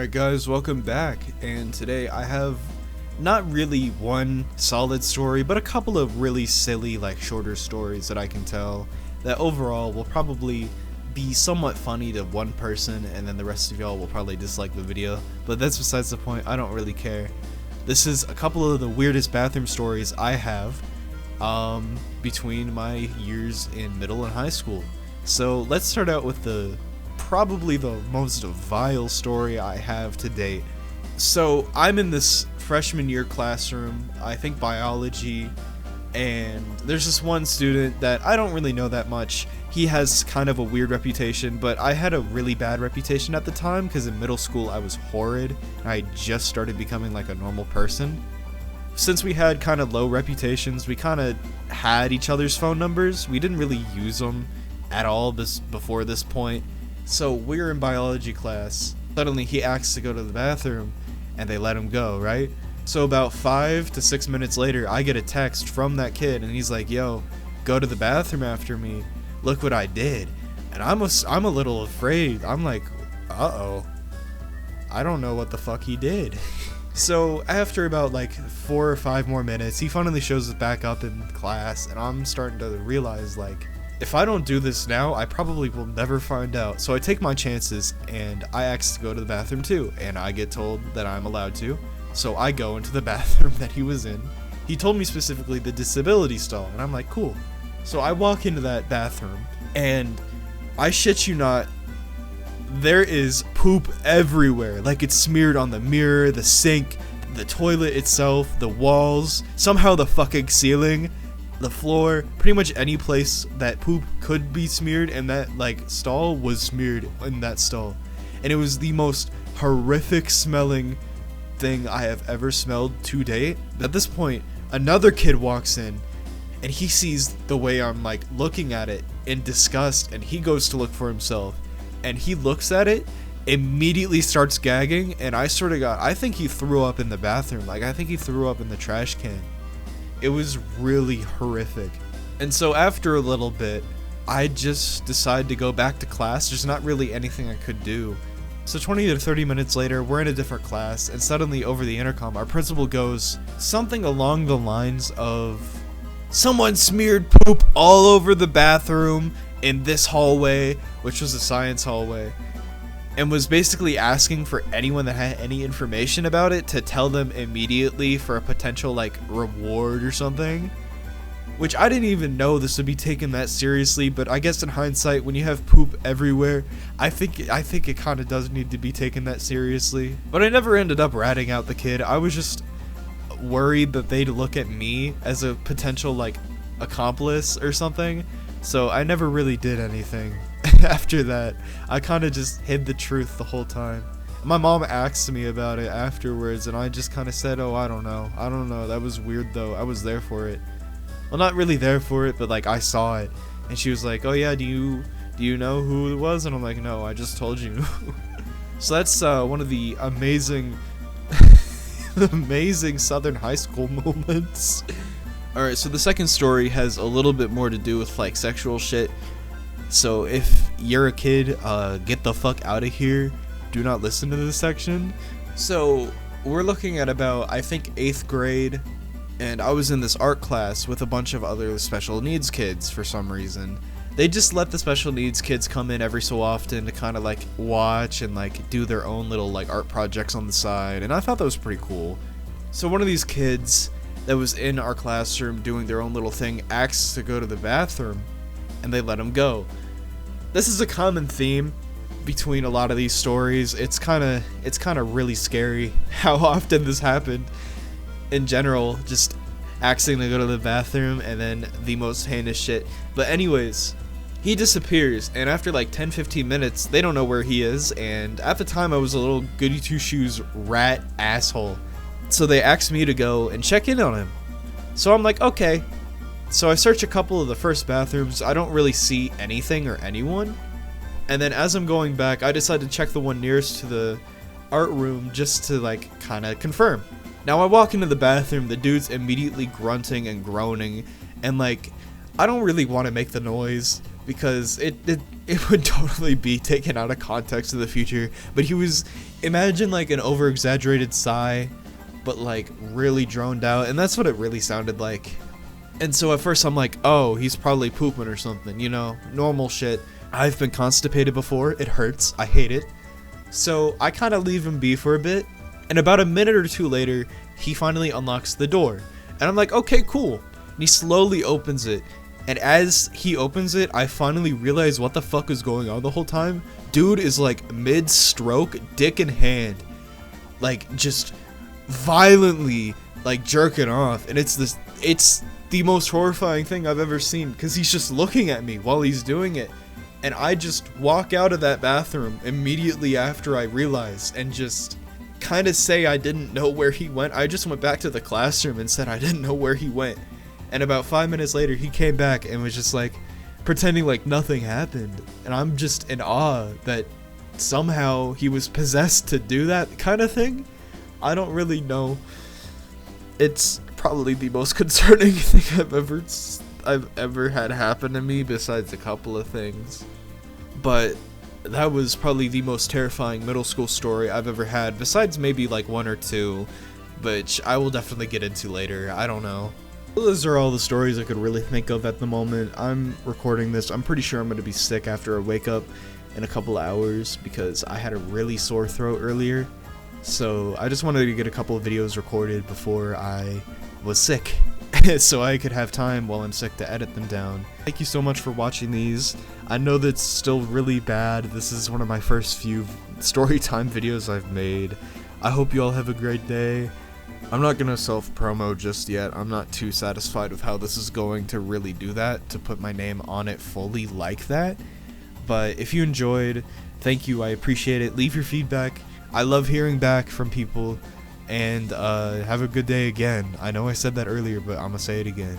Alright guys, welcome back, and today I have not really one solid story, but a couple of really silly, shorter stories that I can tell that overall will probably be somewhat funny to one person, and then the rest of y'all will probably dislike the video, but that's besides the point. I don't really care. This is a couple of the weirdest bathroom stories I have between my years in middle and high school. So let's start out with probably the most vile story I have to date. So I'm in this freshman year classroom, I think biology, and there's this one student that I don't really know that much. He has kind of a weird reputation, but I had a really bad reputation at the time because in middle school I was horrid and I just started becoming like a normal person. Since we had kind of low reputations, we kind of had each other's phone numbers. We didn't really use them at all before this point. So we're in biology class. Suddenly he asks to go to the bathroom and they let him go, right? So about 5 to 6 minutes later, I get a text from that kid and he's like, yo, go to the bathroom after me. Look what I did. And I'm a little afraid. I'm like, uh-oh. I don't know what the fuck he did. So after about 4 or 5 more minutes, he finally shows us back up in class and I'm starting to realize if I don't do this now, I probably will never find out. So I take my chances and I ask to go to the bathroom too, and I get told that I'm allowed to. So I go into the bathroom that he was in. He told me specifically the disability stall, and I'm like, cool. So I walk into that bathroom and I shit you not, there is poop everywhere. It's smeared on the mirror, the sink, the toilet itself, the walls, somehow the fucking ceiling, the floor, pretty much any place that poop could be smeared, and that stall was smeared in that stall. And it was the most horrific smelling thing I have ever smelled to date. At this point, another kid walks in and he sees the way I'm looking at it in disgust, and he goes to look for himself and he looks at it, immediately starts gagging, and I think he threw up in the bathroom. I think he threw up in the trash can. It was really horrific. And so after a little bit, I just decided to go back to class. There's not really anything I could do. So 20 to 30 minutes later, we're in a different class, and suddenly over the intercom, our principal goes something along the lines of, someone smeared poop all over the bathroom in this hallway, which was a science hallway, and was basically asking for anyone that had any information about it to tell them immediately for a potential reward or something. Which I didn't even know this would be taken that seriously, but I guess in hindsight, when you have poop everywhere, I think it kind of does need to be taken that seriously. But I never ended up ratting out the kid. I was just worried that they'd look at me as a potential accomplice or something. So I never really did anything. After that, I kind of just hid the truth the whole time. My mom asked me about it afterwards, and I just kind of said, oh, I don't know, that was weird though, I was there for it. Well, not really there for it, but I saw it. And she was like, oh yeah, do you know who it was? And I'm like, no, I just told you. So that's one of the amazing Southern high school moments. Alright, so the second story has a little bit more to do with sexual shit. So if you're a kid, get the fuck out of here. Do not listen to this section. So we're looking at about, I think, 8th grade, and I was in this art class with a bunch of other special needs kids for some reason. They just let the special needs kids come in every so often to kind of watch and do their own little art projects on the side, and I thought that was pretty cool. So one of these kids that was in our classroom doing their own little thing asks to go to the bathroom, and they let him go. This is a common theme between a lot of these stories. It's kind of really scary how often this happened in general, just asking to go to the bathroom and then the most heinous shit. But anyways, he disappears, and after 10-15 minutes, they don't know where he is, and at the time I was a little goody two-shoes rat asshole. So they asked me to go and check in on him. So I'm like, okay. So I search a couple of the first bathrooms. I don't really see anything or anyone. And then as I'm going back, I decide to check the one nearest to the art room just to kind of confirm. Now I walk into the bathroom, the dude's immediately grunting and groaning, and I don't really want to make the noise because it it would totally be taken out of context in the future, but he was, imagine like an over exaggerated sigh, but like really droned out, and that's what it really sounded like. And so at first I'm like, oh, he's probably pooping or something, you know, normal shit. I've been constipated before, it hurts, I hate it. So I kind of leave him be for a bit, and about a minute or two later, he finally unlocks the door. And I'm like, okay, cool. And he slowly opens it, and as he opens it, I finally realize what the fuck is going on the whole time. Dude is like mid-stroke, dick in hand, like just violently like jerking off, and it's the most horrifying thing I've ever seen, because he's just looking at me while he's doing it. And I just walk out of that bathroom immediately after I realized, and just kind of say I didn't know where he went. I just went back to the classroom and said I didn't know where he went. And about 5 minutes later, he came back and was just like pretending like nothing happened. And I'm just in awe that somehow he was possessed to do that kind of thing. I don't really know. It's probably the most concerning thing I've ever had happen to me, besides a couple of things. But that was probably the most terrifying middle school story I've ever had, besides maybe like one or two, which I will definitely get into later. I don't know. Those are all the stories I could really think of at the moment. I'm recording this. I'm pretty sure I'm going to be sick after I wake up in a couple of hours, because I had a really sore throat earlier. So I just wanted to get a couple of videos recorded before I was sick, so I could have time while I'm sick to edit them down. Thank you so much for watching these. I know that's still really bad. This is one of my first few Storytime videos I've made. I hope you all have a great day. I'm not gonna self-promo just yet. I'm not too satisfied with how this is going to really do that, to put my name on it fully like that. But if you enjoyed, thank you, I appreciate it. Leave your feedback. I love hearing back from people. And have a good day again. I know I said that earlier, but I'm gonna say it again.